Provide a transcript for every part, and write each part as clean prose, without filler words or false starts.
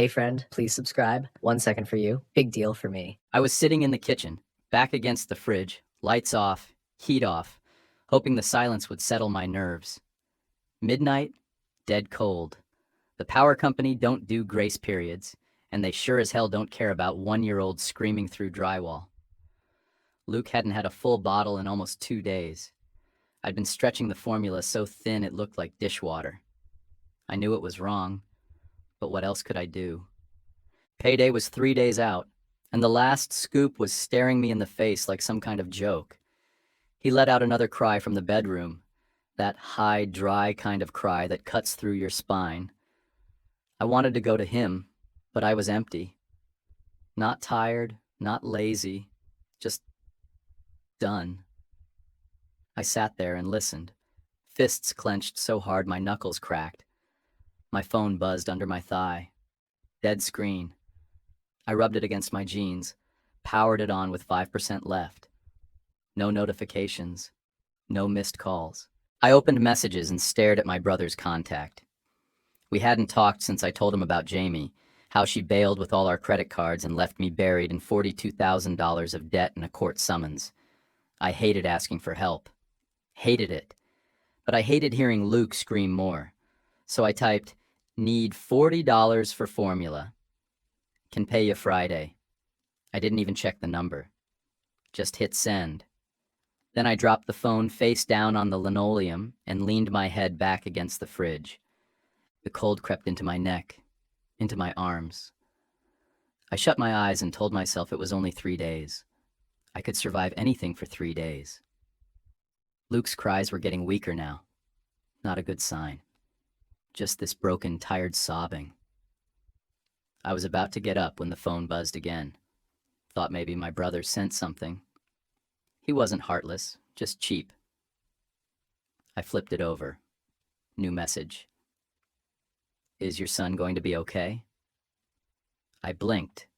Hey friend, please subscribe. 1 second for you. Big deal for me. I was sitting in the kitchen, back against the fridge, lights off, heat off, hoping the silence would settle my nerves. Midnight, dead cold. The power company don't do grace periods, and they sure as hell don't care about 1-year-olds screaming through drywall. Luke hadn't had a full bottle in almost 2 days. I'd been stretching the formula so thin it looked like dishwater. I knew it was wrong, but what else could I do? Payday was 3 days out, and the last scoop was staring me in the face like some kind of joke. He let out another cry from the bedroom, that high, dry kind of cry that cuts through your spine. I wanted to go to him, but I was empty. Not tired, not lazy, just done. I sat there and listened, fists clenched so hard my knuckles cracked. My phone buzzed under my thigh. Dead screen. I rubbed it against my jeans, powered it on with 5% left. No notifications, no missed calls. I opened messages and stared at my brother's contact. We hadn't talked since I told him about Jamie, how she bailed with all our credit cards and left me buried in $42,000 of debt and a court summons. I hated asking for help. Hated it. But I hated hearing Luke scream more. So I typed, "Need $40 for formula. Can pay you Friday." I didn't even check the number. Just hit send. Then I dropped the phone face down on the linoleum and leaned my head back against the fridge. The cold crept into my neck, into my arms. I shut my eyes and told myself it was only 3 days. I could survive anything for 3 days. Luke's cries were getting weaker now. Not a good sign. Just this broken, tired sobbing. I was about to get up when the phone buzzed again. Thought maybe my brother sent something. He wasn't heartless, just cheap. I flipped it over. New message. "Is your son going to be okay?" I blinked,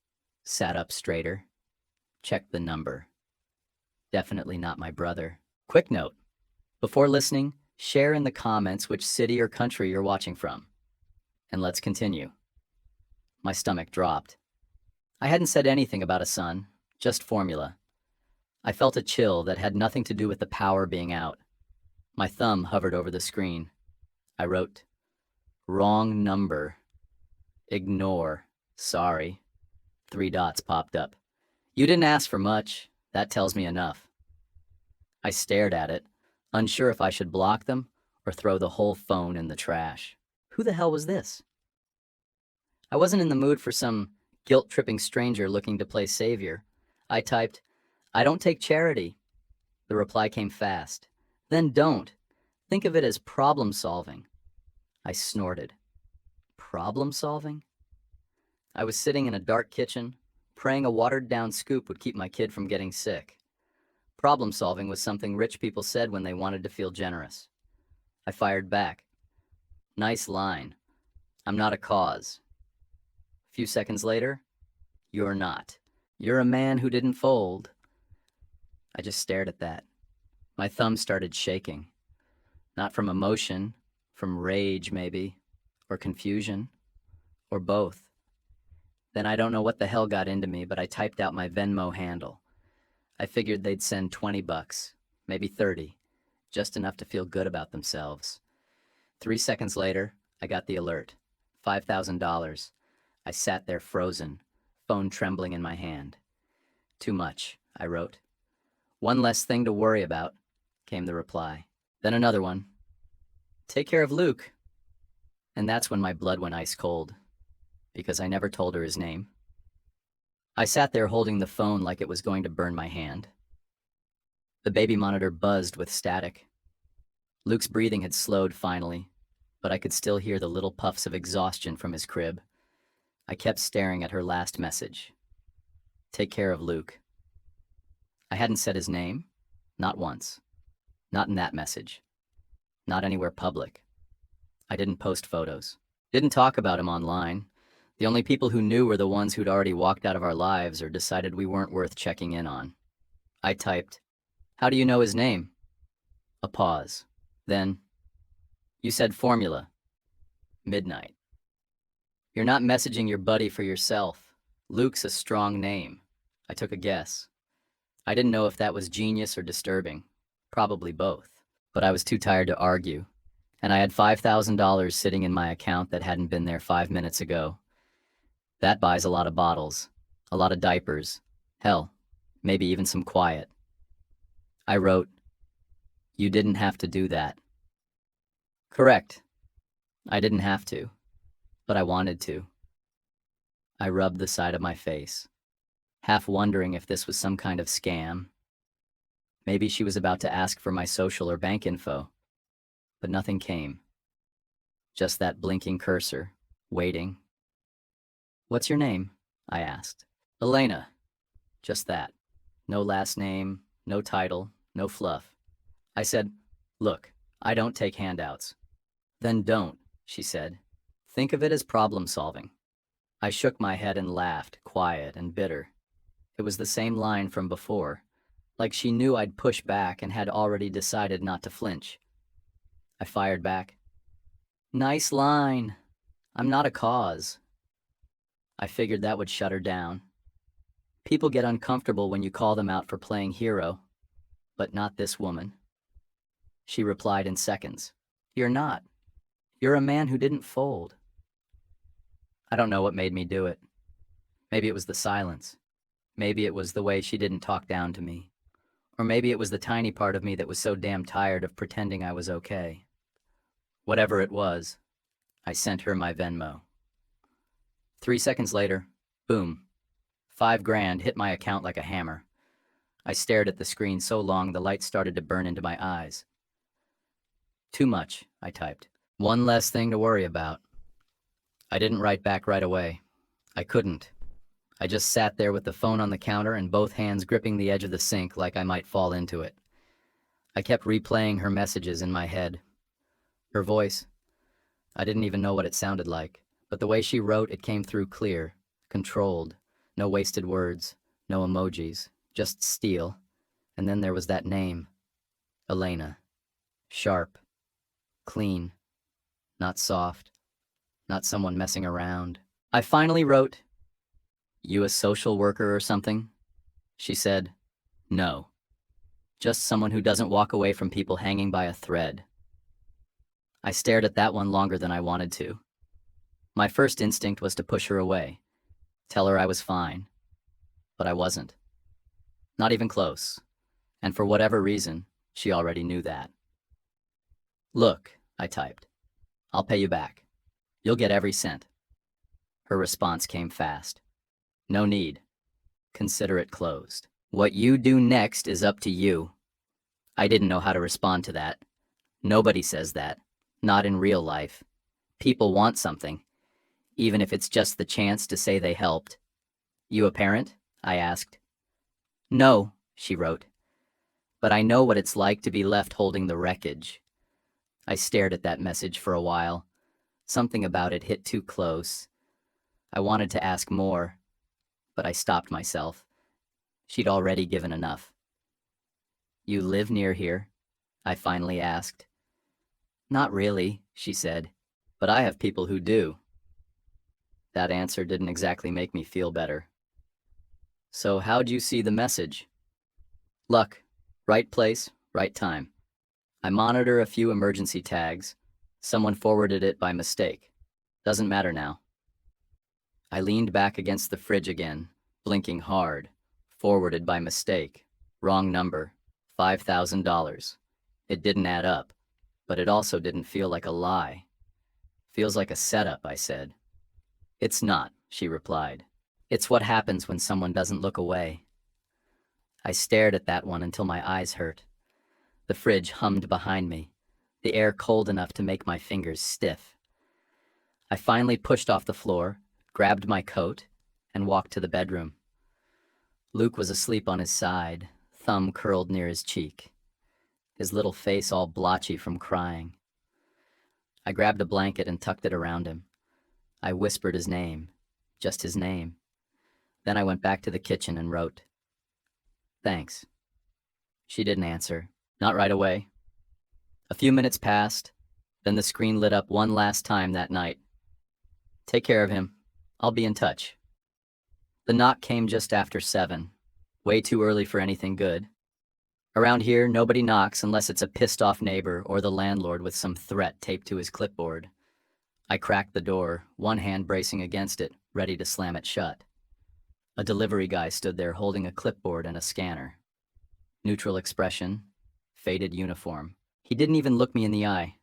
sat up straighter, checked the number. Definitely not my brother. Quick note. Before listening, share in the comments which city or country you're watching from. And let's continue. My stomach dropped. I hadn't said anything about a son, just formula. I felt a chill that had nothing to do with the power being out. My thumb hovered over the screen. I wrote, "Wrong number. Ignore. Sorry." 3 dots popped up. "You didn't ask for much. That tells me enough." I stared at it, unsure if I should block them or throw the whole phone in the trash. Who the hell was this? I wasn't in the mood for some guilt-tripping stranger looking to play savior. I typed, "I don't take charity." The reply came fast. "Then don't. Think of it as problem solving." I snorted. Problem solving? I was sitting in a dark kitchen, praying a watered-down scoop would keep my kid from getting sick. Problem solving was something rich people said when they wanted to feel generous. I fired back. "Nice line. I'm not a cause." A few seconds later, "You're not. You're a man who didn't fold." I just stared at that. My thumb started shaking. Not from emotion, from rage maybe, or confusion, or both. Then I don't know what the hell got into me, but I typed out my Venmo handle. I figured they'd send $20, maybe 30, just enough to feel good about themselves. 3 seconds later, I got the alert. $5,000. I sat there frozen, phone trembling in my hand. "Too much," I wrote. "One less thing to worry about," came the reply. Then another one. "Take care of Luke." And that's when my blood went ice cold, because I never told her his name. I sat there holding the phone like it was going to burn my hand. The baby monitor buzzed with static. Luke's breathing had slowed finally, but I could still hear the little puffs of exhaustion from his crib. I kept staring at her last message. "Take care of Luke." I hadn't said his name, not once. Not in that message. Not anywhere public. I didn't post photos. Didn't talk about him online. The only people who knew were the ones who'd already walked out of our lives or decided we weren't worth checking in on. I typed, "How do you know his name?" A pause. Then, "You said formula. Midnight." You're not messaging your buddy for yourself. Luke's a strong name. I took a guess. I didn't know if that was genius or disturbing. Probably both. But I was too tired to argue. And I had $5,000 sitting in my account that hadn't been there 5 minutes ago. That buys a lot of bottles, a lot of diapers, hell, maybe even some quiet. I wrote, "You didn't have to do that." Correct. I didn't have to, but I wanted to. I rubbed the side of my face, half wondering if this was some kind of scam. Maybe she was about to ask for my social or bank info, but nothing came. Just that blinking cursor, waiting. "What's your name?" I asked. "Elena." Just that. No last name, no title, no fluff. I said, "Look, I don't take handouts." "Then don't," she said. "Think of it as problem solving." I shook my head and laughed, quiet and bitter. It was the same line from before, like she knew I'd push back and had already decided not to flinch. I fired back, "Nice line. I'm not a cause." I figured that would shut her down. People get uncomfortable when you call them out for playing hero, but not this woman. She replied in seconds, "You're not. You're a man who didn't fold." I don't know what made me do it. Maybe it was the silence. Maybe it was the way she didn't talk down to me. Or maybe it was the tiny part of me that was so damn tired of pretending I was okay. Whatever it was, I sent her my Venmo. 3 seconds later, boom, $5,000 hit my account like a hammer. I stared at the screen so long the light started to burn into my eyes. "Too much," I typed. "One less thing to worry about." I didn't write back right away. I couldn't. I just sat there with the phone on the counter and both hands gripping the edge of the sink like I might fall into it. I kept replaying her messages in my head. Her voice, I didn't even know what it sounded like, but the way she wrote it came through clear, controlled, no wasted words, no emojis, just steel. And then there was that name, Elena. Sharp, clean, not soft, not someone messing around. I finally wrote, "You a social worker or something?" She said, "No. Just someone who doesn't walk away from people hanging by a thread." I stared at that one longer than I wanted to. My first instinct was to push her away, tell her I was fine. But I wasn't. Not even close. And for whatever reason, she already knew that. "Look," I typed, "I'll pay you back. You'll get every cent." Her response came fast. "No need. Consider it closed. What you do next is up to you." I didn't know how to respond to that. Nobody says that. Not in real life. People want something, even if it's just the chance to say they helped. "You a parent?" I asked. "No," she wrote. "But I know what it's like to be left holding the wreckage." I stared at that message for a while. Something about it hit too close. I wanted to ask more, but I stopped myself. She'd already given enough. "You live near here?" I finally asked. "Not really," she said, "but I have people who do." That answer didn't exactly make me feel better. "So how'd you see the message?" "Luck. Right place, right time. I monitor a few emergency tags. Someone forwarded it by mistake. Doesn't matter now." I leaned back against the fridge again, blinking hard. Forwarded by mistake. Wrong number. $5,000. It didn't add up, but it also didn't feel like a lie. "Feels like a setup," I said. "It's not," she replied. "It's what happens when someone doesn't look away." I stared at that one until my eyes hurt. The fridge hummed behind me, the air cold enough to make my fingers stiff. I finally pushed off the floor, grabbed my coat, and walked to the bedroom. Luke was asleep on his side, thumb curled near his cheek, his little face all blotchy from crying. I grabbed a blanket and tucked it around him. I whispered his name, just his name. Then I went back to the kitchen and wrote, "Thanks." She didn't answer, not right away. A few minutes passed, then the screen lit up one last time that night. Take care of him. I'll be in touch. The knock came just after 7. Way too early for anything good. Around here, nobody knocks unless it's a pissed-off neighbor or the landlord with some threat taped to his clipboard. I cracked the door, one hand bracing against it, ready to slam it shut. A delivery guy stood there holding a clipboard and a scanner. Neutral expression, faded uniform. He didn't even look me in the eye.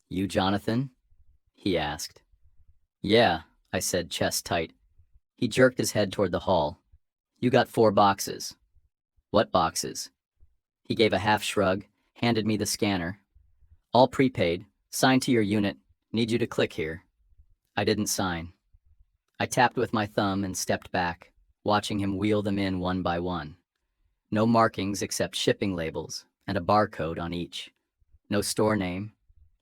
"You Jonathan?" he asked. "Yeah," I said, chest tight. He jerked his head toward the hall. "You got 4 boxes." "What boxes?" He gave a half shrug, handed me the scanner. "All prepaid, signed to your unit, need you to click here." I didn't sign. I tapped with my thumb and stepped back, watching him wheel them in one by one. No markings except shipping labels and a barcode on each. No store name,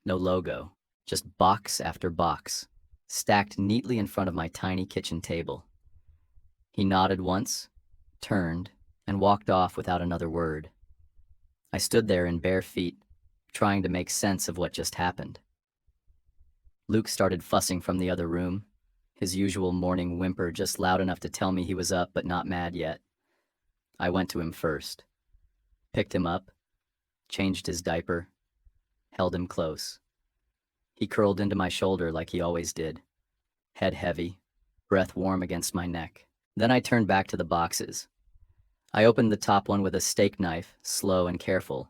no logo, just box after box, stacked neatly in front of my tiny kitchen table. He nodded once, turned, and walked off without another word. I stood there in bare feet, trying to make sense of what just happened. Luke started fussing from the other room, his usual morning whimper just loud enough to tell me he was up but not mad yet. I went to him first, picked him up, changed his diaper, held him close. He curled into my shoulder like he always did, head heavy, breath warm against my neck. Then I turned back to the boxes. I opened the top one with a steak knife, slow and careful.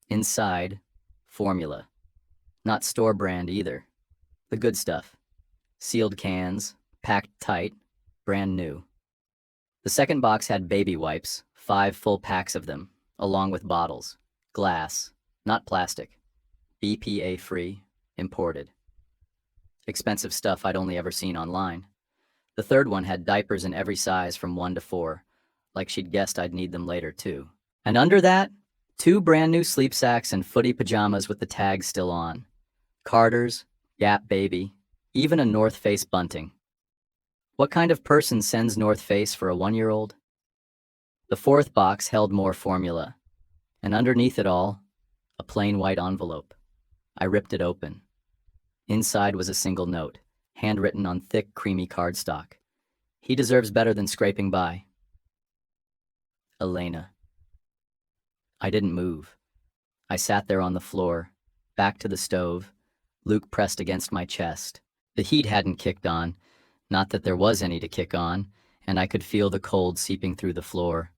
Inside, formula. Not store brand either. The good stuff. Sealed cans, packed tight, brand new. The second box had baby wipes, 5 full packs of them, along with bottles. Glass, not plastic. BPA-free, imported. Expensive stuff I'd only ever seen online. The third one had diapers in every size from 1 to 4, like she'd guessed I'd need them later too. And under that, 2 brand new sleep sacks and footy pajamas with the tags still on. Carter's, Gap Baby, even a North Face bunting. What kind of person sends North Face for a 1-year-old? The fourth box held more formula, and underneath it all, a plain white envelope. I ripped it open. Inside was a single note, handwritten on thick, creamy cardstock. "He deserves better than scraping by. Elena." I didn't move. I sat there on the floor, back to the stove, Luke pressed against my chest. The heat hadn't kicked on, not that there was any to kick on, and I could feel the cold seeping through the floor.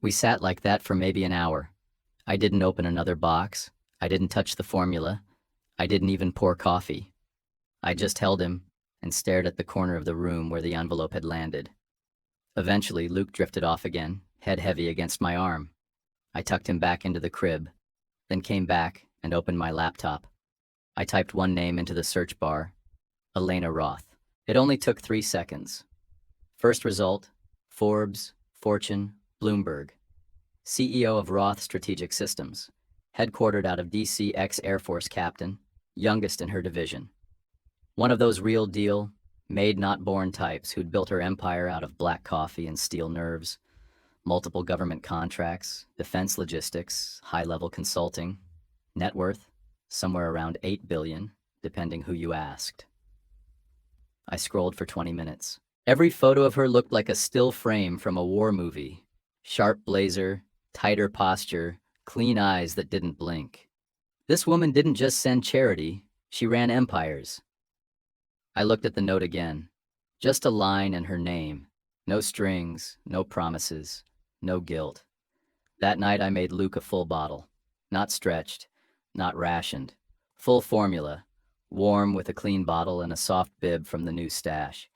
We sat like that for maybe an hour. I didn't open another box. I didn't touch the formula. I didn't even pour coffee. I just held him and stared at the corner of the room where the envelope had landed. Eventually, Luke drifted off again, head heavy against my arm. I tucked him back into the crib, then came back and opened my laptop. I typed one name into the search bar, Elena Roth. It only took 3 seconds. First result, Forbes, Fortune, Bloomberg. CEO of Roth Strategic Systems, headquartered out of DC, ex-Air Force captain, youngest in her division. One of those real deal, made not born types who'd built her empire out of black coffee and steel nerves, multiple government contracts, defense logistics, high-level consulting, net worth, somewhere around 8 billion, depending who you asked. I scrolled for 20 minutes. Every photo of her looked like a still frame from a war movie. Sharp blazer, tighter posture, clean eyes that didn't blink. This woman didn't just send charity, she ran empires. I looked at the note again. Just a line and her name. No strings, no promises, no guilt. That night I made Luke a full bottle. Not stretched, not rationed. Full formula, warm with a clean bottle and a soft bib from the new stash.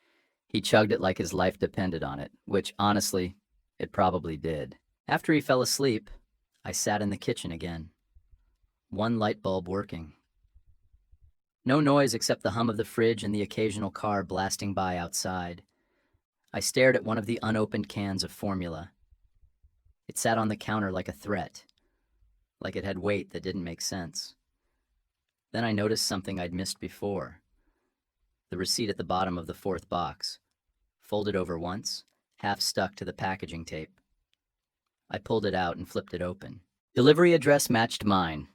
He chugged it like his life depended on it, which, honestly, it probably did. After he fell asleep, I sat in the kitchen again. One light bulb working. No noise except the hum of the fridge and the occasional car blasting by outside. I stared at one of the unopened cans of formula. It sat on the counter like a threat, like it had weight that didn't make sense. Then I noticed something I'd missed before. The receipt at the bottom of the fourth box, folded over once, half stuck to the packaging tape. I pulled it out and flipped it open. Delivery address matched mine.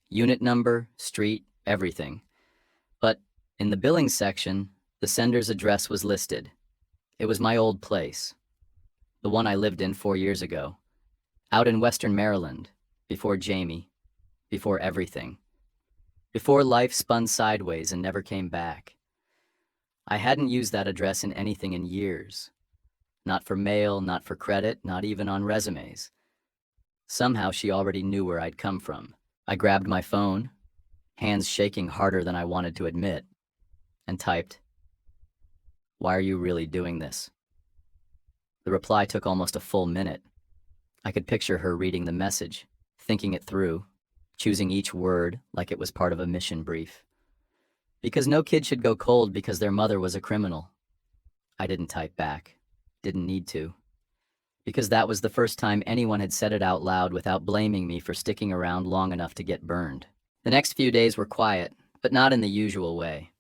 Unit number, street, everything. But In the billing section, the sender's address was listed. It was my old place, the one I lived in 4 years ago, out in Western Maryland, before Jamie, before everything, before life spun sideways and never came back. I hadn't used that address in anything in years. Not for mail, not for credit, not even on resumes. Somehow she already knew where I'd come from. I grabbed my phone, hands shaking harder than I wanted to admit, and typed, "Why are you really doing this?" The reply took almost a full minute. I could picture her reading the message, thinking it through, choosing each word like it was part of a mission brief. Because no kid should go cold because their mother was a criminal. I didn't type back. Didn't need to. Because that was the first time anyone had said it out loud without blaming me for sticking around long enough to get burned. The next few days were quiet, but not in the usual way.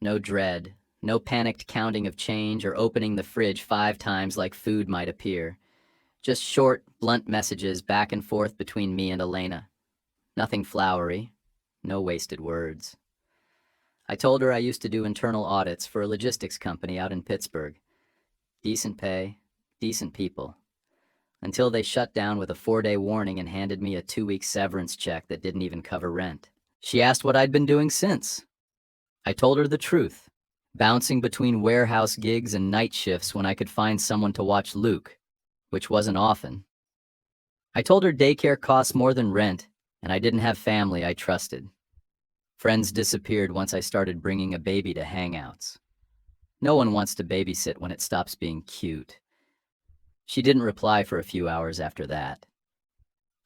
No dread, no panicked counting of change or opening the fridge 5 times like food might appear. Just short, blunt messages back and forth between me and Elena. Nothing flowery, no wasted words. I told her I used to do internal audits for a logistics company out in Pittsburgh. Decent pay, decent people. Until they shut down with a 4-day warning and handed me a 2-week severance check that didn't even cover rent. She asked what I'd been doing since. I told her the truth, bouncing between warehouse gigs and night shifts when I could find someone to watch Luke, which wasn't often. I told her daycare costs more than rent, and I didn't have family I trusted. Friends disappeared once I started bringing a baby to hangouts. No one wants to babysit when it stops being cute. She didn't reply for a few hours after that.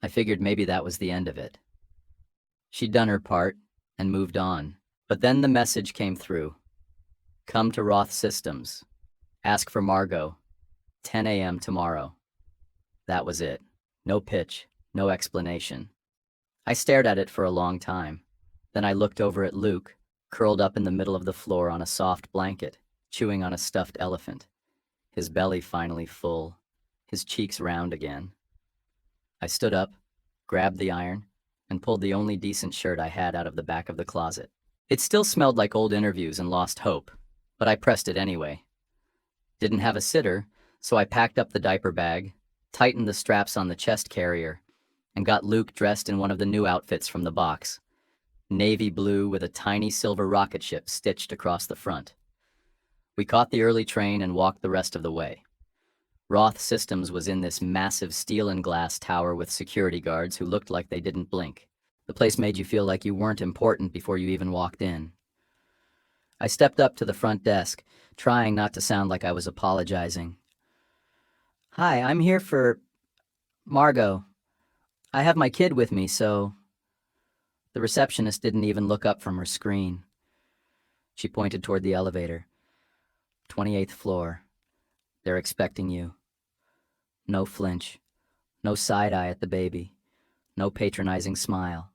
I figured maybe that was the end of it. She'd done her part and moved on. But then the message came through. Come to Roth Systems. Ask for Margot. 10 a.m. tomorrow. That was it. No pitch, no explanation. I stared at it for a long time. Then I looked over at Luke, curled up in the middle of the floor on a soft blanket, chewing on a stuffed elephant. His belly finally full, his cheeks round again. I stood up, grabbed the iron, and pulled the only decent shirt I had out of the back of the closet. It still smelled like old interviews and lost hope, but I pressed it anyway. Didn't have a sitter, so I packed up the diaper bag, tightened the straps on the chest carrier, and got Luke dressed in one of the new outfits from the box. Navy blue with a tiny silver rocket ship stitched across the front. We caught the early train and walked the rest of the way. Roth Systems was in this massive steel and glass tower with security guards who looked like they didn't blink. The place made you feel like you weren't important before you even walked in. I stepped up to the front desk, trying not to sound like I was apologizing. "Hi, I'm here for Margot. I have my kid with me, so..." The receptionist didn't even look up from her screen. She pointed toward the elevator. 28th floor. They're expecting you. No flinch. No side eye at the baby. No patronizing smile.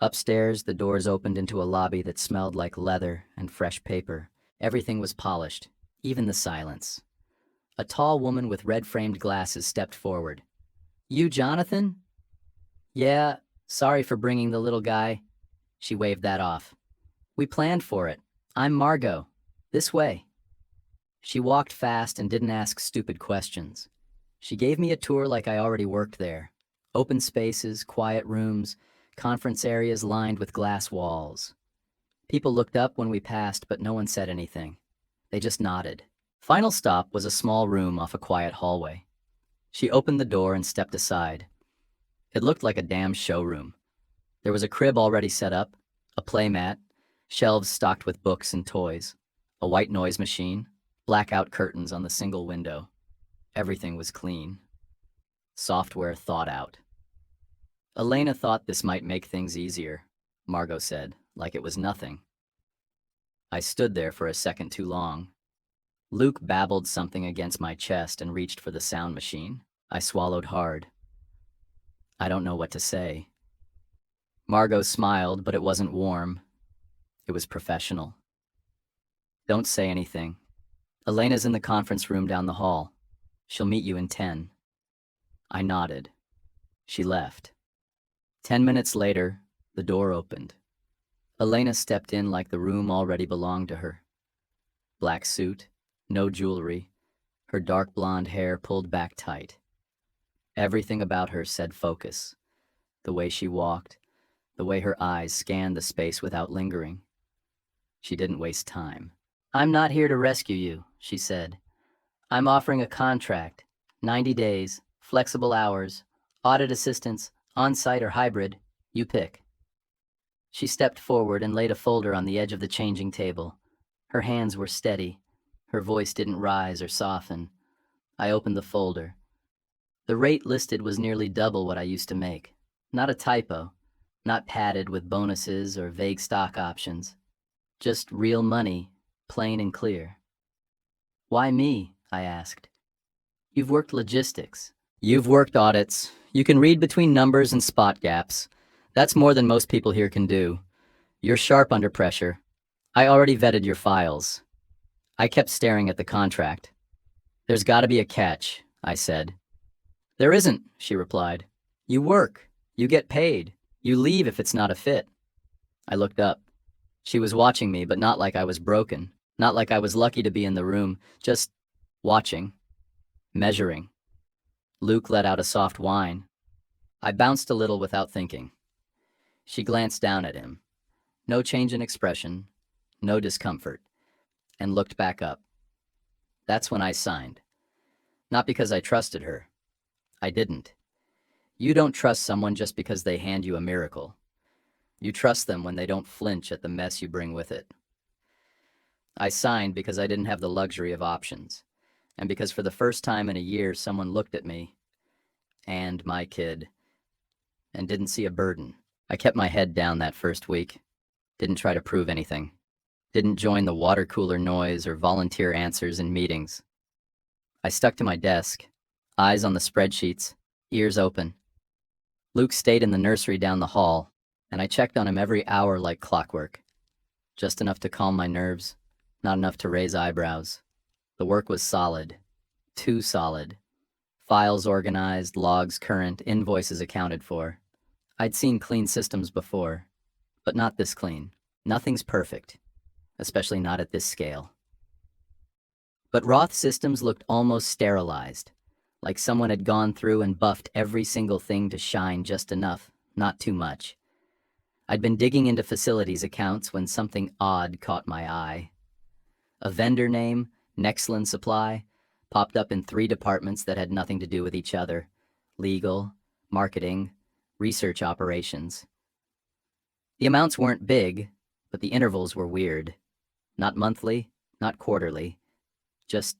Upstairs, the doors opened into a lobby that smelled like leather and fresh paper. Everything was polished, even the silence. A tall woman with red-framed glasses stepped forward. "You, Jonathan?" "Yeah, sorry for bringing the little guy." She waved that off. "We planned for it. I'm Margot. This way." She walked fast and didn't ask stupid questions. She gave me a tour like I already worked there. Open spaces, quiet rooms, conference areas lined with glass walls. People looked up when we passed, but no one said anything. They just nodded. Final stop was a small room off a quiet hallway. She opened the door and stepped aside. It looked like a damn showroom. There was a crib already set up, a playmat, shelves stocked with books and toys, a white noise machine, blackout curtains on the single window. Everything was clean. Software thought out. "Elena thought this might make things easier," Margot said, like it was nothing. I stood there for a second too long. Luke babbled something against my chest and reached for the sound machine. I swallowed hard. I don't know what to say. Margot smiled, but it wasn't warm. It was professional. "Don't say anything. Elena's in the conference room down the hall. She'll meet you in 10. I nodded. She left. 10 minutes later, the door opened. Elena stepped in like the room already belonged to her. Black suit, no jewelry, her dark blonde hair pulled back tight. Everything about her said focus. The way she walked, the way her eyes scanned the space without lingering. She didn't waste time. "I'm not here to rescue you," she said. "I'm offering a contract, 90 days, flexible hours, audit assistance, on-site or hybrid, you pick." She stepped forward and laid a folder on the edge of the changing table. Her hands were steady. Her voice didn't rise or soften. I opened the folder. The rate listed was nearly double what I used to make. Not a typo, not padded with bonuses or vague stock options. Just real money, plain and clear. "Why me?" I asked. "You've worked logistics. You've worked audits. You can read between numbers and spot gaps. That's more than most people here can do. You're sharp under pressure. I already vetted your files." I kept staring at the contract. "There's got to be a catch," I said. "There isn't," she replied. "You work. You get paid. You leave if it's not a fit." I looked up. She was watching me, but not like I was broken. Not like I was lucky to be in the room. Just watching. Measuring. Luke let out a soft whine. I bounced a little without thinking. She glanced down at him. No change in expression. No discomfort. And looked back up. That's when I signed. Not because I trusted her. I didn't. You don't trust someone just because they hand you a miracle. You trust them when they don't flinch at the mess you bring with it. I signed because I didn't have the luxury of options, and because for the first time in a year someone looked at me, and my kid, and didn't see a burden. I kept my head down that first week. Didn't try to prove anything. Didn't join the water cooler noise or volunteer answers in meetings. I stuck to my desk, eyes on the spreadsheets, ears open. Luke stayed in the nursery down the hall, and I checked on him every hour like clockwork. Just enough to calm my nerves, not enough to raise eyebrows. The work was solid. Too solid. Files organized, logs current, invoices accounted for. I'd seen clean systems before, but not this clean. Nothing's perfect, especially not at this scale. But Roth systems looked almost sterilized, like someone had gone through and buffed every single thing to shine just enough, not too much. I'd been digging into facilities accounts when something odd caught my eye. A vendor name, Nexlin Supply, popped up in 3 departments that had nothing to do with each other: legal, marketing, research operations. The amounts weren't big, but the intervals were weird. Not monthly, not quarterly, just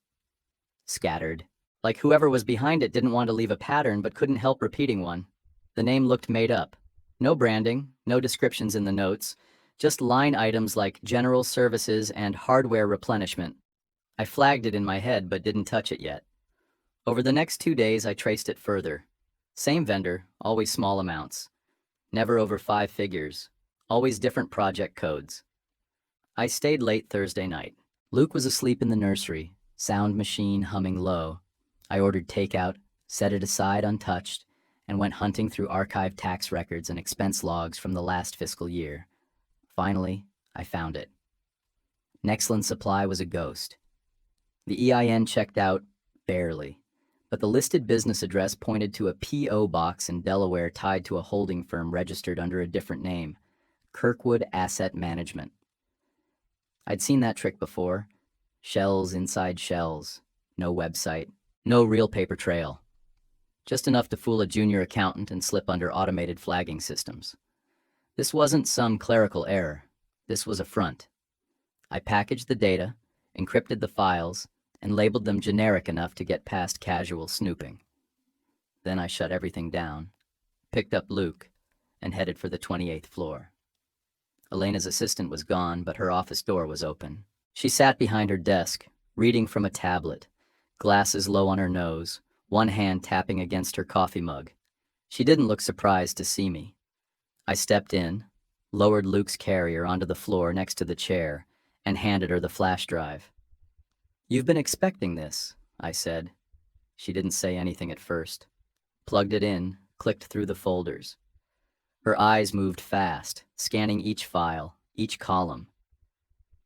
scattered. Like whoever was behind it didn't want to leave a pattern but couldn't help repeating one. The name looked made up. No branding, no descriptions in the notes, just line items like general services and hardware replenishment. I flagged it in my head but didn't touch it yet. Over the next 2 days, I traced it further. Same vendor, always small amounts. Never over 5 figures. Always different project codes. I stayed late Thursday night. Luke was asleep in the nursery, sound machine humming low. I ordered takeout, set it aside untouched, and went hunting through archived tax records and expense logs from the last fiscal year. Finally, I found it. Nexlin Supply was a ghost. The EIN checked out barely, but the listed business address pointed to a P.O. box in Delaware tied to a holding firm registered under a different name, Kirkwood Asset Management. I'd seen that trick before. Shells inside shells. No website. No real paper trail. Just enough to fool a junior accountant and slip under automated flagging systems. This wasn't some clerical error. This was a front. I packaged the data, encrypted the files, and labeled them generic enough to get past casual snooping. Then I shut everything down, picked up Luke, and headed for the 28th floor. Elena's assistant was gone, but her office door was open. She sat behind her desk, reading from a tablet, glasses low on her nose, one hand tapping against her coffee mug. She didn't look surprised to see me. I stepped in, lowered Luke's carrier onto the floor next to the chair, and handed her the flash drive. "You've been expecting this," I said. She didn't say anything at first. Plugged it in, clicked through the folders. Her eyes moved fast, scanning each file, each column.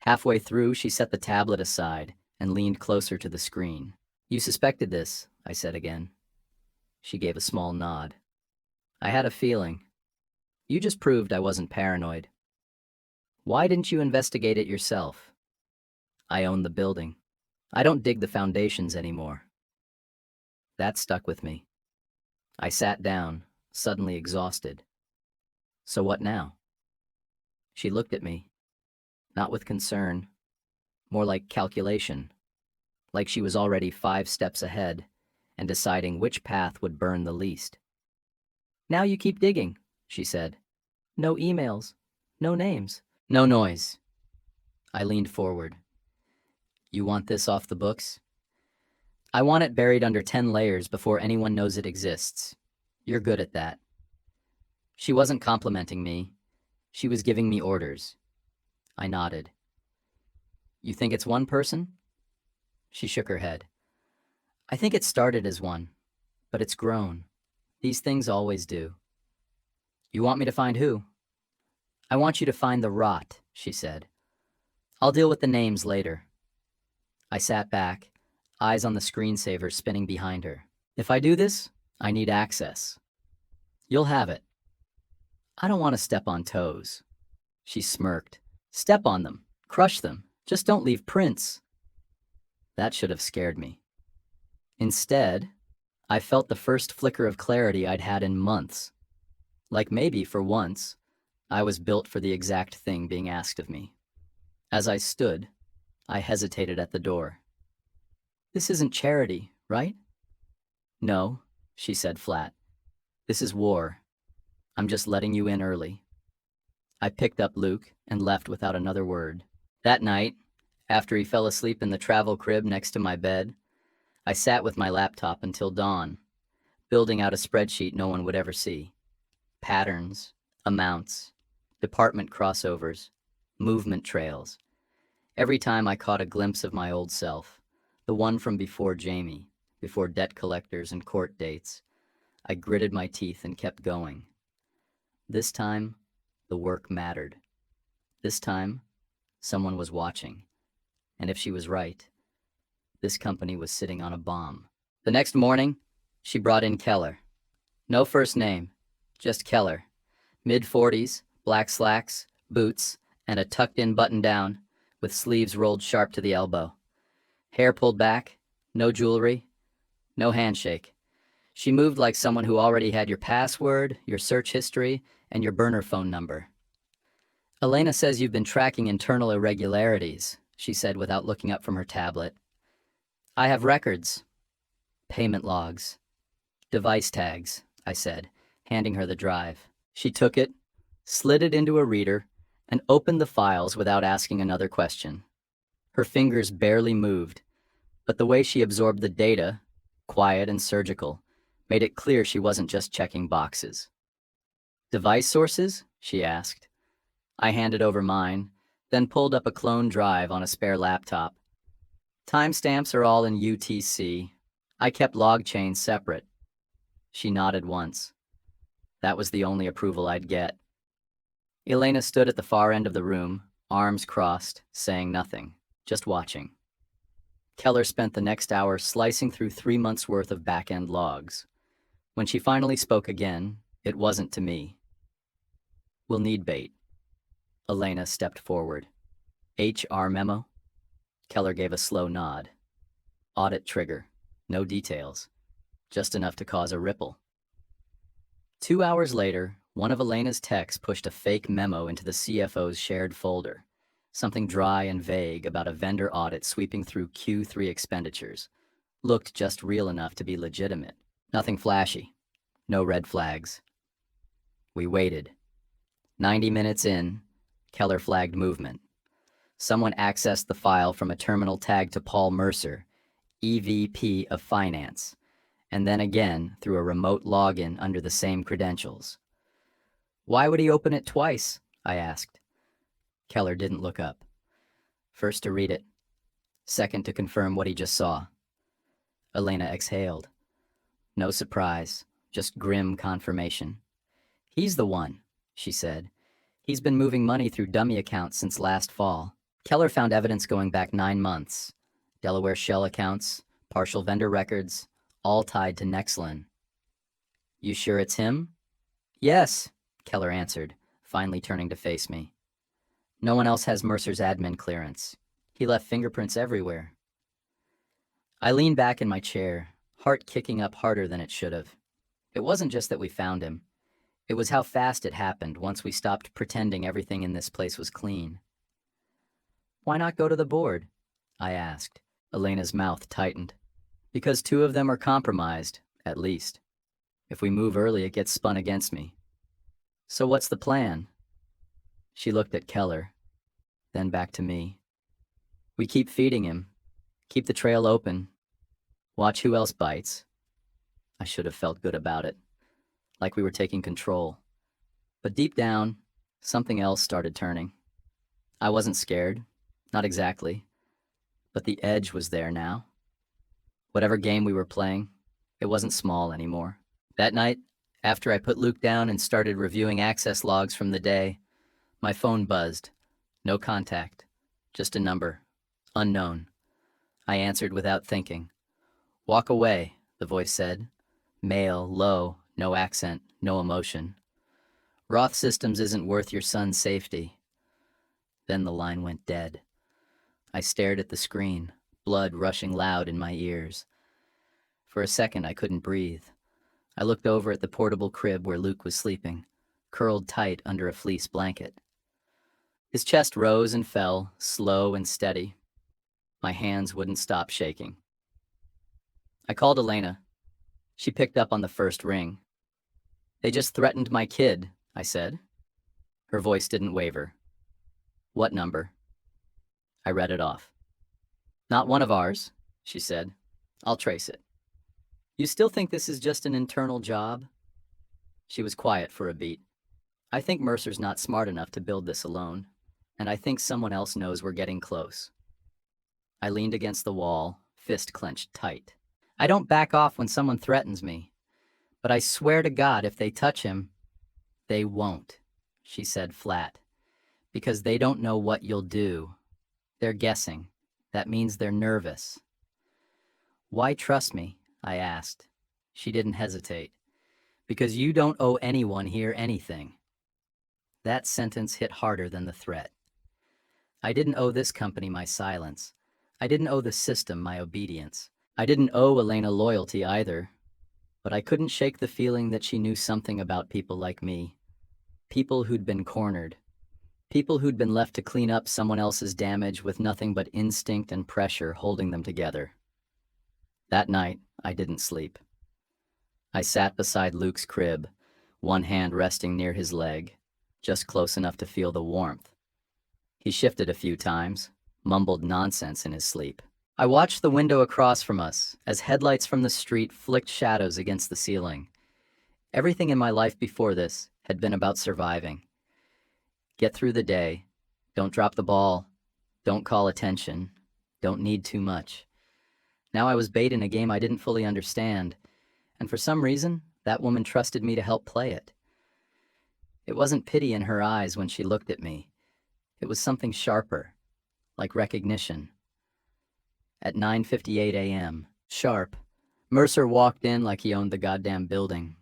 Halfway through, she set the tablet aside and leaned closer to the screen. "You suspected this," I said again. She gave a small nod. "I had a feeling. You just proved I wasn't paranoid. Why didn't you investigate it yourself?" "I own the building. I don't dig the foundations anymore." That stuck with me. I sat down, suddenly exhausted. "So what now?" She looked at me, not with concern, more like calculation, like she was already 5 steps ahead and deciding which path would burn the least. "Now you keep digging," she said. "No emails, no names, no noise." I leaned forward. "You want this off the books?" "I want it buried under 10 layers before anyone knows it exists. You're good at that." She wasn't complimenting me. She was giving me orders. I nodded. "You think it's one person?" She shook her head. "I think it started as one, but it's grown. These things always do." "You want me to find who?" "I want you to find the rot," she said. "I'll deal with the names later." I sat back, eyes on the screensaver spinning behind her. "If I do this, I need access." "You'll have it." "I don't want to step on toes." She smirked. "Step on them. Crush them. Just don't leave prints." That should have scared me. Instead, I felt the first flicker of clarity I'd had in months. Like maybe, for once, I was built for the exact thing being asked of me. As I stood, I hesitated at the door. "This isn't charity, right?" "No," she said flat. "This is war. I'm just letting you in early." I picked up Luke and left without another word. That night, after he fell asleep in the travel crib next to my bed, I sat with my laptop until dawn, building out a spreadsheet no one would ever see. Patterns, amounts, department crossovers, movement trails. Every time I caught a glimpse of my old self, the one from before Jamie, before debt collectors and court dates, I gritted my teeth and kept going. This time, the work mattered. This time, someone was watching. And if she was right, this company was sitting on a bomb. The next morning, she brought in Keller. No first name, just Keller. Mid-40s, black slacks, boots, and a tucked-in button-down, with sleeves rolled sharp to the elbow. Hair pulled back, no jewelry, no handshake. She moved like someone who already had your password, your search history, and your burner phone number. "Elena says you've been tracking internal irregularities," she said without looking up from her tablet. "I have records, payment logs, device tags," I said, handing her the drive. She took it, slid it into a reader, and opened the files without asking another question. Her fingers barely moved, but the way she absorbed the data, quiet and surgical, made it clear she wasn't just checking boxes. "Device sources?" she asked. I handed over mine, then pulled up a clone drive on a spare laptop. "Timestamps are all in UTC. I kept log chains separate." She nodded once. That was the only approval I'd get. Elena stood at the far end of the room, arms crossed, saying nothing, just watching. Keller spent the next hour slicing through 3 months' worth of back-end logs. When she finally spoke again, it wasn't to me. "We'll need bait." Elena stepped forward. "HR memo?" Keller gave a slow nod. "Audit trigger. No details. Just enough to cause a ripple." 2 hours later, one of Elena's techs pushed a fake memo into the CFO's shared folder. Something dry and vague about a vendor audit sweeping through Q3 expenditures. Looked just real enough to be legitimate. Nothing flashy. No red flags. We waited. 90 minutes in, Keller flagged movement. Someone accessed the file from a terminal tagged to Paul Mercer, EVP of Finance, and then again through a remote login under the same credentials. "Why would he open it twice?" I asked. Keller didn't look up. First to read it. Second to confirm what he just saw. Elena exhaled. No surprise, just grim confirmation. "He's the one," she said. He's been moving money through dummy accounts since last fall. Keller found evidence going back 9 months. Delaware shell accounts, partial vendor records, all tied to Nexlin. You sure it's him? Yes, Keller answered, finally turning to face me. No one else has Mercer's admin clearance. He left fingerprints everywhere. I leaned back in my chair, heart kicking up harder than it should have. It wasn't just that we found him. It was how fast it happened once we stopped pretending everything in this place was clean. Why not go to the board? I asked. Elena's mouth tightened. Because 2 of them are compromised, at least. If we move early, it gets spun against me. So what's the plan? She looked at Keller, then back to me. We keep feeding him, keep the trail open, watch who else bites. I should have felt good about it, like we were taking control. But deep down, something else started turning. I wasn't scared, not exactly, but the edge was there now. Whatever game we were playing, it wasn't small anymore. That night, after I put Luke down and started reviewing access logs from the day, my phone buzzed. No contact, just a number. Unknown. I answered without thinking. Walk away, the voice said. Male, low, no accent, no emotion. Roth Systems isn't worth your son's safety. Then the line went dead. I stared at the screen, blood rushing loud in my ears. For a second, I couldn't breathe. I looked over at the portable crib where Luke was sleeping, curled tight under a fleece blanket. His chest rose and fell, slow and steady. My hands wouldn't stop shaking. I called Elena. She picked up on the first ring. They just threatened my kid, I said. Her voice didn't waver. What number? I read it off. Not one of ours, she said. I'll trace it. You still think this is just an internal job? She was quiet for a beat. I think Mercer's not smart enough to build this alone, and I think someone else knows we're getting close. I leaned against the wall, fist clenched tight. I don't back off when someone threatens me, but I swear to God if they touch him, they won't, she said flat, because they don't know what you'll do. They're guessing. That means they're nervous. Why trust me? I asked. She didn't hesitate. Because you don't owe anyone here anything. That sentence hit harder than the threat. I didn't owe this company my silence. I didn't owe the system my obedience. I didn't owe Elena loyalty either. But I couldn't shake the feeling that she knew something about people like me. People who'd been cornered. People who'd been left to clean up someone else's damage with nothing but instinct and pressure holding them together. That night, I didn't sleep. I sat beside Luke's crib, one hand resting near his leg, just close enough to feel the warmth. He shifted a few times, mumbled nonsense in his sleep. I watched the window across from us as headlights from the street flicked shadows against the ceiling. Everything in my life before this had been about surviving. Get through the day, don't drop the ball, don't call attention, don't need too much. Now I was bait in a game I didn't fully understand, and for some reason, that woman trusted me to help play it. It wasn't pity in her eyes when she looked at me. It was something sharper, like recognition. At 9:58 a.m., sharp, Mercer walked in like he owned the goddamn building.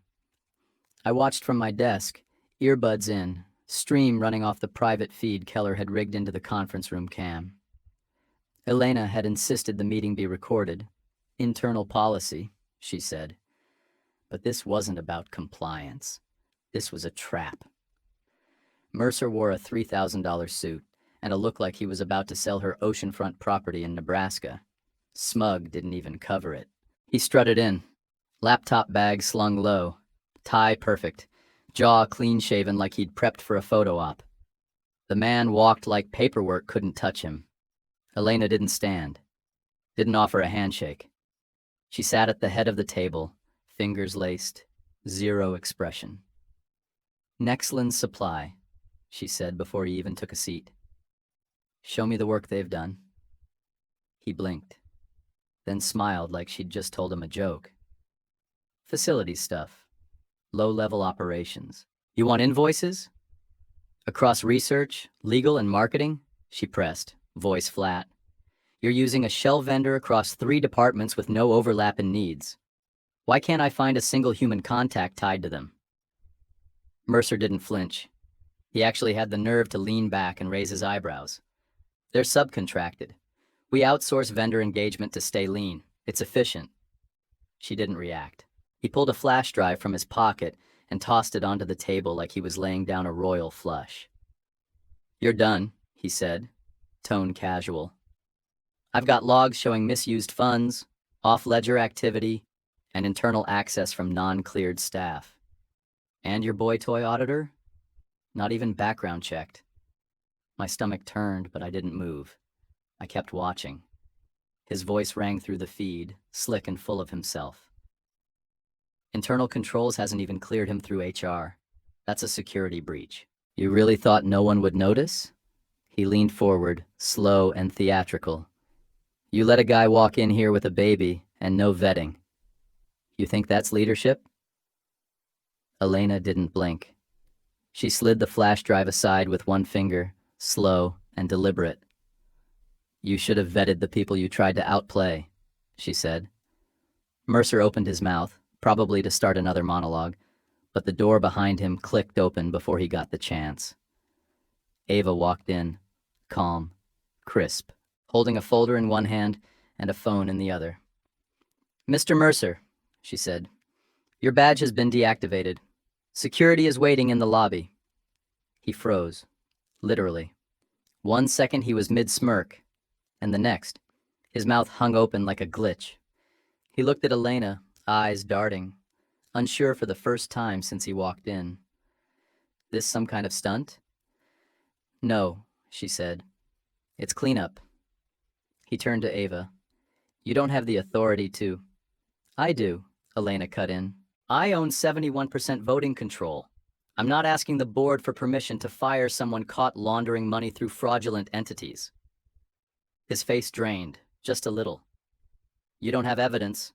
I watched from my desk, earbuds in, stream running off the private feed Keller had rigged into the conference room cam. Elena had insisted the meeting be recorded. Internal policy, she said. But this wasn't about compliance. This was a trap. Mercer wore a $3,000 suit and a look like he was about to sell her oceanfront property in Nebraska. Smug didn't even cover it. He strutted in, laptop bag slung low, tie perfect, jaw clean-shaven like he'd prepped for a photo op. The man walked like paperwork couldn't touch him. Elena didn't stand, didn't offer a handshake. She sat at the head of the table, fingers laced, zero expression. Nexlin's supply, she said before he even took a seat. Show me the work they've done. He blinked, then smiled like she'd just told him a joke. Facility stuff, low-level operations. You want invoices? Across research, legal, and marketing? She pressed, voice flat. You're using a shell vendor across 3 departments with no overlap in needs. Why can't I find a single human contact tied to them? Mercer didn't flinch. He actually had the nerve to lean back and raise his eyebrows. They're subcontracted. We outsource vendor engagement to stay lean. It's efficient. She didn't react. He pulled a flash drive from his pocket and tossed it onto the table like he was laying down a royal flush. You're done, he said, tone casual. I've got logs showing misused funds, off-ledger activity, and internal access from non-cleared staff. And your boy toy auditor? Not even background checked. My stomach turned, but I didn't move. I kept watching. His voice rang through the feed, slick and full of himself. Internal controls hasn't even cleared him through HR. That's a security breach. You really thought no one would notice? He leaned forward, slow and theatrical. You let a guy walk in here with a baby and no vetting. You think that's leadership? Elena didn't blink. She slid the flash drive aside with one finger, slow and deliberate. You should have vetted the people you tried to outplay, she said. Mercer opened his mouth, probably to start another monologue, but the door behind him clicked open before he got the chance. Ava walked in, calm, crisp, holding a folder in one hand and a phone in the other. Mr. Mercer, she said, your badge has been deactivated. Security is waiting in the lobby. He froze, literally. 1 second he was mid-smirk, and the next, his mouth hung open like a glitch. He looked at Elena, eyes darting, unsure for the first time since he walked in. This some kind of stunt? No, she said. It's cleanup. He turned to Ava. You don't have the authority to... I do, Elena cut in. I own 71% voting control. I'm not asking the board for permission to fire someone caught laundering money through fraudulent entities. His face drained, just a little. You don't have evidence.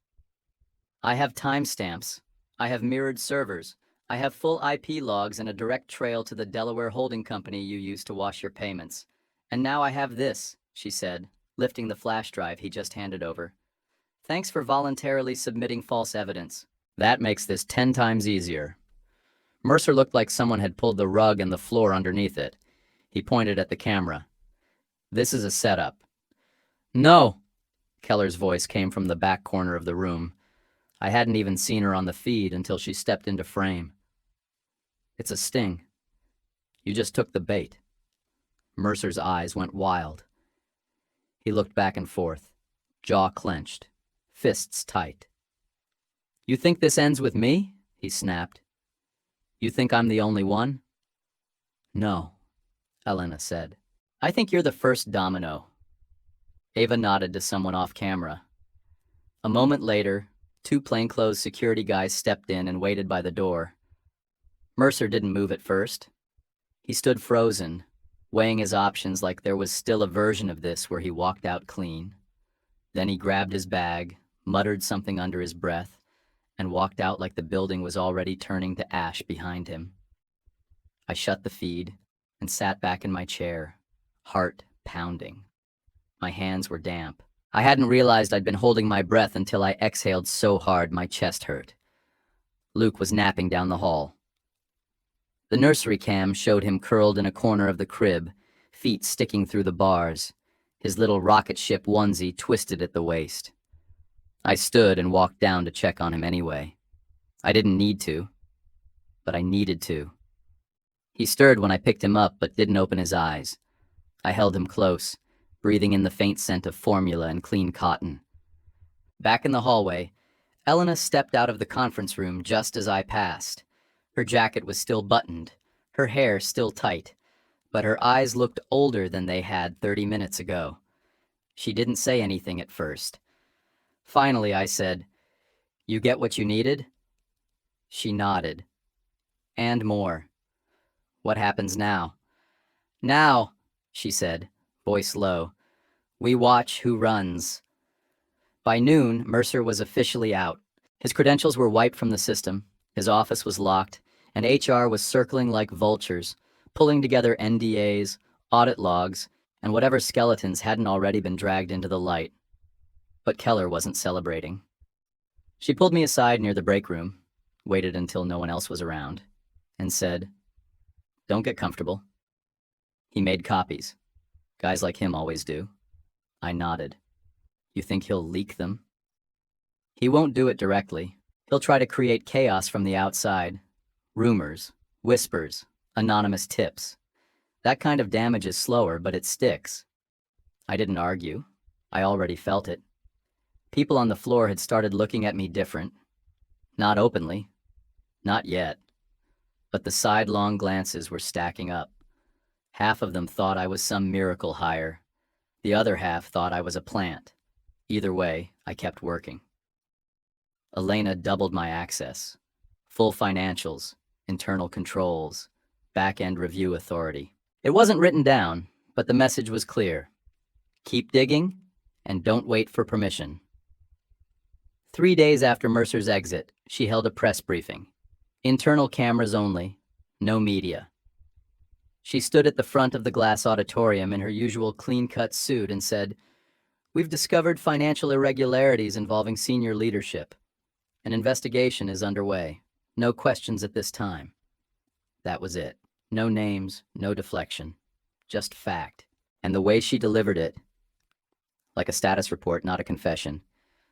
I have timestamps. I have mirrored servers. I have full IP logs and a direct trail to the Delaware holding company you used to wash your payments. And now I have this, she said, lifting the flash drive he just handed over. Thanks for voluntarily submitting false evidence. That makes this 10 times easier. Mercer looked like someone had pulled the rug and the floor underneath it. He pointed at the camera. This is a setup. No, Keller's voice came from the back corner of the room. I hadn't even seen her on the feed until she stepped into frame. It's a sting. You just took the bait. Mercer's eyes went wild. He looked back and forth, jaw clenched, fists tight. You think this ends with me? He snapped. You think I'm the only one? No, Elena said. I think you're the first domino. Ava nodded to someone off camera. A moment later, 2 plainclothes security guys stepped in and waited by the door. Mercer didn't move at first. He stood frozen, weighing his options like there was still a version of this where he walked out clean. Then he grabbed his bag, muttered something under his breath, and walked out like the building was already turning to ash behind him. I shut the feed and sat back in my chair, heart pounding. My hands were damp. I hadn't realized I'd been holding my breath until I exhaled so hard my chest hurt. Luke was napping down the hall. The nursery cam showed him curled in a corner of the crib, feet sticking through the bars, his little rocket ship onesie twisted at the waist. I stood and walked down to check on him anyway. I didn't need to, but I needed to. He stirred when I picked him up, but didn't open his eyes. I held him close, breathing in the faint scent of formula and clean cotton. Back in the hallway, Elena stepped out of the conference room just as I passed. Her jacket was still buttoned, her hair still tight, but her eyes looked older than they had 30 minutes ago. She didn't say anything at first. Finally, I said, "You get what you needed?" She nodded. And more. What happens now? Now, she said, voice low, we watch who runs. By noon, Mercer was officially out. His credentials were wiped from the system, his office was locked, and HR was circling like vultures, pulling together NDAs, audit logs, and whatever skeletons hadn't already been dragged into the light. But Keller wasn't celebrating. She pulled me aside near the break room, waited until no one else was around, and said, "Don't get comfortable." He made copies. Guys like him always do. I nodded. You think he'll leak them? He won't do it directly. He'll try to create chaos from the outside. Rumors, whispers, anonymous tips. That kind of damage is slower, but it sticks. I didn't argue. I already felt it. People on the floor had started looking at me different. Not openly. Not yet. But the sidelong glances were stacking up. Half of them thought I was some miracle hire. The other half thought I was a plant. Either way, I kept working. Elena doubled my access. Full financials, internal controls, back-end review authority. It wasn't written down, but the message was clear. Keep digging, and don't wait for permission. 3 days after Mercer's exit, she held a press briefing. Internal cameras only, no media. She stood at the front of the glass auditorium in her usual clean-cut suit and said, "We've discovered financial irregularities involving senior leadership. An investigation is underway. No questions at this time." That was it. No names, no deflection. Just fact. And the way she delivered it, like a status report, not a confession,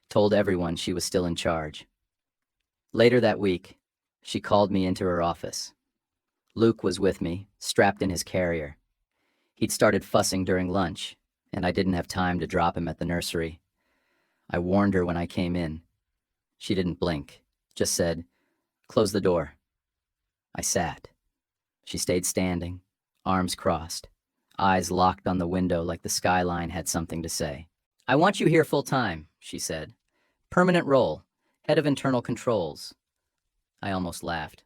told everyone she was still in charge. Later that week, she called me into her office. Luke was with me, strapped in his carrier. He'd started fussing during lunch, and I didn't have time to drop him at the nursery. I warned her when I came in. She didn't blink, just said, "Close the door." I sat. She stayed standing, arms crossed, eyes locked on the window like the skyline had something to say. "I want you here full time," she said. "Permanent role, head of internal controls." I almost laughed.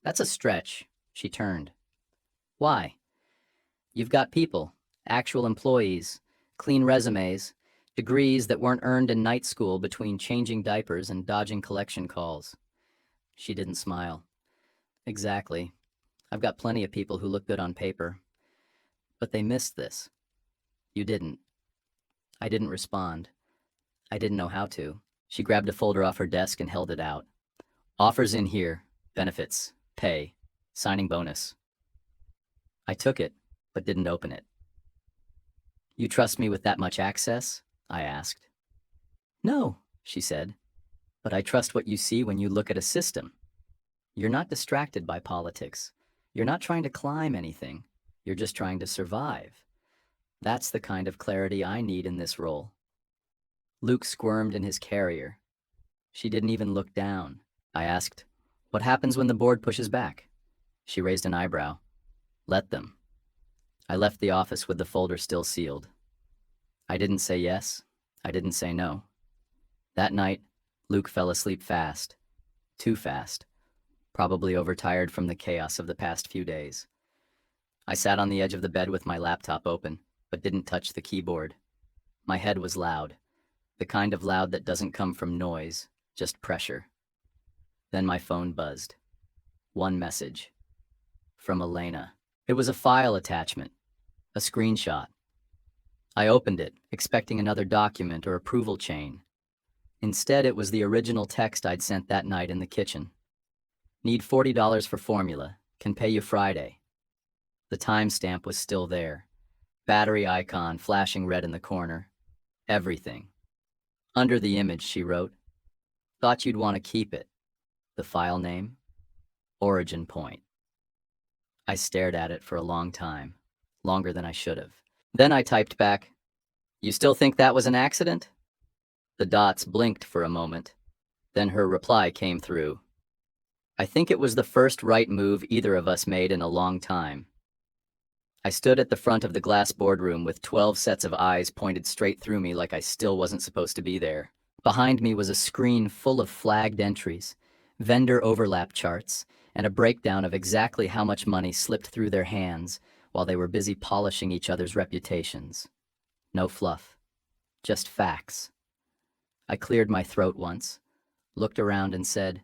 "That's a stretch." She turned. "Why?" "You've got people, actual employees, clean resumes, degrees that weren't earned in night school between changing diapers and dodging collection calls." She didn't smile. "Exactly. I've got plenty of people who look good on paper. But they missed this. You didn't." I didn't respond. I didn't know how to. She grabbed a folder off her desk and held it out. "Offers in here, benefits, pay, signing bonus." I took it, but didn't open it. "You trust me with that much access?" I asked. "No," she said, "but I trust what you see when you look at a system. You're not distracted by politics. You're not trying to climb anything. You're just trying to survive. That's the kind of clarity I need in this role." Luke squirmed in his carrier. She didn't even look down. I asked, "What happens when the board pushes back?" She raised an eyebrow. "Let them." I left the office with the folder still sealed. I didn't say yes. I didn't say no. That night, Luke fell asleep fast. Too fast. Probably overtired from the chaos of the past few days. I sat on the edge of the bed with my laptop open, but didn't touch the keyboard. My head was loud. The kind of loud that doesn't come from noise, just pressure. Then my phone buzzed. One message. From Elena. It was a file attachment. A screenshot. I opened it, expecting another document or approval chain. Instead, it was the original text I'd sent that night in the kitchen. "Need $40 for formula. Can pay you Friday." The timestamp was still there. Battery icon flashing red in the corner. Everything. Under the image, she wrote, "Thought you'd want to keep it." The file name? Origin Point. I stared at it for a long time. Longer than I should have. Then I typed back, "You still think that was an accident?" The dots blinked for a moment. Then her reply came through. "I think it was the first right move either of us made in a long time." I stood at the front of the glass boardroom with 12 sets of eyes pointed straight through me like I still wasn't supposed to be there. Behind me was a screen full of flagged entries, vendor overlap charts, and a breakdown of exactly how much money slipped through their hands while they were busy polishing each other's reputations. No fluff. Just facts. I cleared my throat once, looked around and said,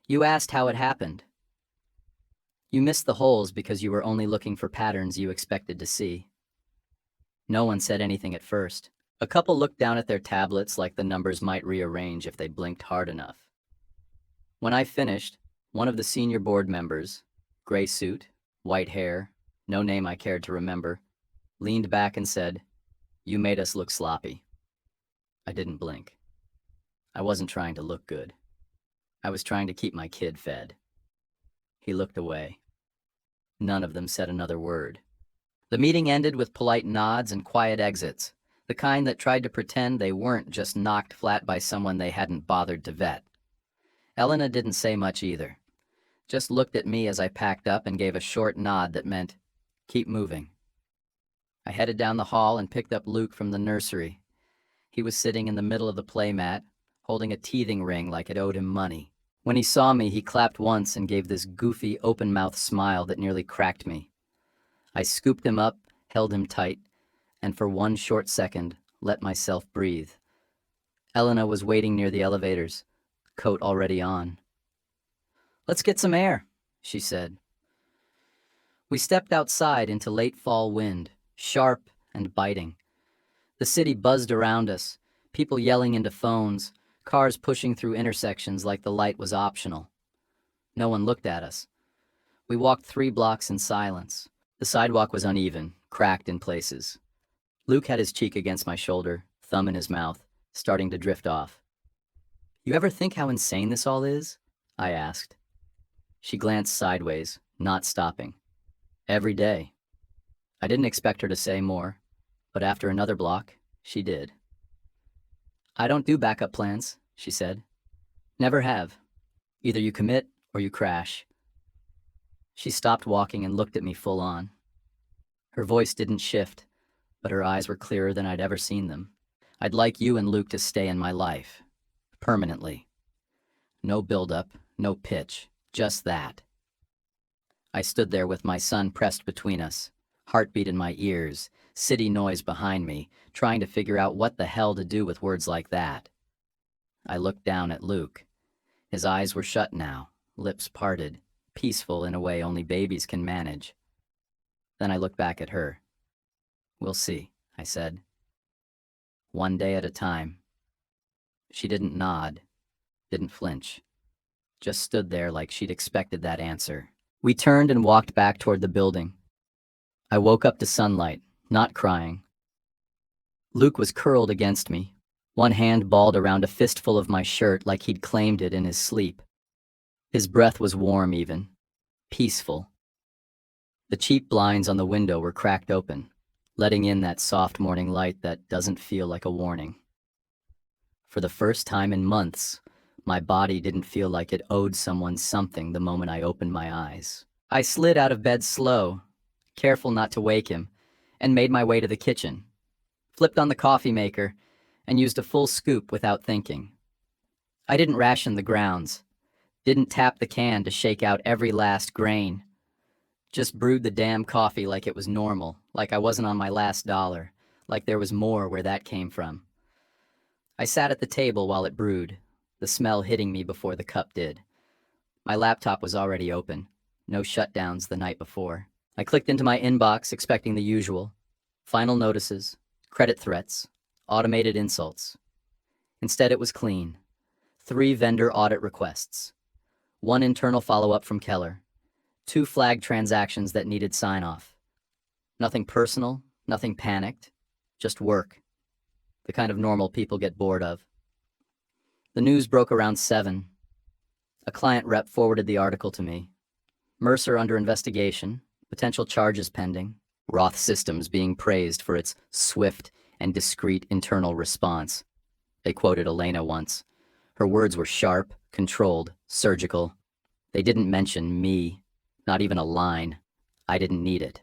"You asked how it happened." You missed the holes because you were only looking for patterns you expected to see. No one said anything at first. A couple looked down at their tablets like the numbers might rearrange if they blinked hard enough. When I finished, one of the senior board members, gray suit, white hair, no name I cared to remember, leaned back and said, "You made us look sloppy." I didn't blink. I wasn't trying to look good. I was trying to keep my kid fed. He looked away. None of them said another word. The meeting ended with polite nods and quiet exits, the kind that tried to pretend they weren't just knocked flat by someone they hadn't bothered to vet. Elena didn't say much either, just looked at me as I packed up and gave a short nod that meant, keep moving. I headed down the hall and picked up Luke from the nursery. He was sitting in the middle of the playmat, holding a teething ring like it owed him money. When he saw me, he clapped once and gave this goofy, open-mouthed smile that nearly cracked me. I scooped him up, held him tight, and for one short second, let myself breathe. Elena was waiting near the elevators, coat already on. "Let's get some air," she said. We stepped outside into late fall wind, sharp and biting. The city buzzed around us, people yelling into phones, cars pushing through intersections like the light was optional. No one looked at us. We walked 3 blocks in silence. The sidewalk was uneven, cracked in places. Luke had his cheek against my shoulder, thumb in his mouth, starting to drift off. "You ever think how insane this all is?" I asked. She glanced sideways, not stopping. "Every day." I didn't expect her to say more, but after another block, she did. "I don't do backup plans," she said. "Never have. Either you commit or you crash." She stopped walking and looked at me full on. Her voice didn't shift, but her eyes were clearer than I'd ever seen them. "I'd like you and Luke to stay in my life. Permanently. No build-up, no pitch, just that." I stood there with my son pressed between us, heartbeat in my ears, city noise behind me, trying to figure out what the hell to do with words like that. I looked down at Luke. His eyes were shut now, lips parted, peaceful in a way only babies can manage. Then I looked back at her. "We'll see," I said. "One day at a time." She didn't nod, didn't flinch, just stood there like she'd expected that answer. We turned and walked back toward the building. I woke up to sunlight, not crying. Luke was curled against me, one hand balled around a fistful of my shirt like he'd claimed it in his sleep. His breath was warm even, peaceful. The cheap blinds on the window were cracked open, letting in that soft morning light that doesn't feel like a warning. For the first time in months, my body didn't feel like it owed someone something the moment I opened my eyes. I slid out of bed slow, careful not to wake him, and made my way to the kitchen. Flipped on the coffee maker and used a full scoop without thinking. I didn't ration the grounds, didn't tap the can to shake out every last grain. Just brewed the damn coffee like it was normal, like I wasn't on my last dollar, like there was more where that came from. I sat at the table while it brewed, the smell hitting me before the cup did. My laptop was already open, no shutdowns the night before. I clicked into my inbox expecting the usual. Final notices, credit threats, automated insults. Instead it was clean. 3 vendor audit requests. 1 internal follow-up from Keller. 2 flagged transactions that needed sign-off. Nothing personal, nothing panicked, just work. The kind of normal people get bored of. The news broke around 7. A client rep forwarded the article to me. Mercer under investigation, potential charges pending. Roth Systems being praised for its swift and discreet internal response. They quoted Elena once. Her words were sharp, controlled, surgical. They didn't mention me, not even a line. I didn't need it.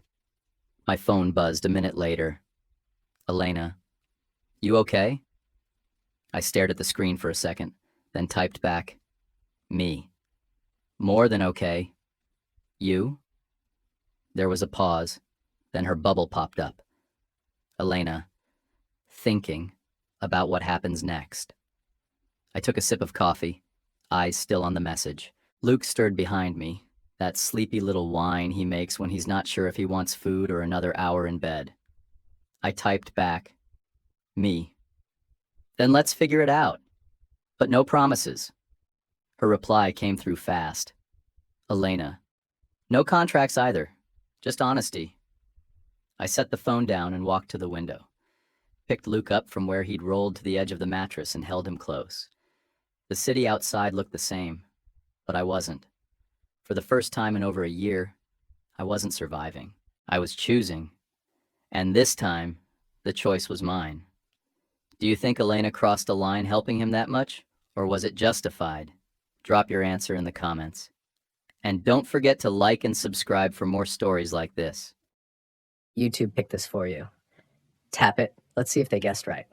My phone buzzed a minute later. "Elena, you okay?" I stared at the screen for a second, then typed back, "Me. More than okay. You?" There was a pause, then her bubble popped up. "Elena, thinking about what happens next." I took a sip of coffee, eyes still on the message. Luke stirred behind me, That sleepy little whine he makes when he's not sure if he wants food or another hour in bed. I typed back, me. Then let's figure it out. But no promises. Her reply came through fast. Elena. No contracts either. Just honesty. I set the phone down and walked to the window. Picked Luke up from where he'd rolled to the edge of the mattress and held him close. The city outside looked the same, but I wasn't. For the first time in over a year, I wasn't surviving. I was choosing. And this time, the choice was mine. Do you think Elena crossed a line helping him that much? Or was it justified? Drop your answer in the comments. And don't forget to like and subscribe for more stories like this. YouTube picked this for you. Tap it. Let's see if they guessed right.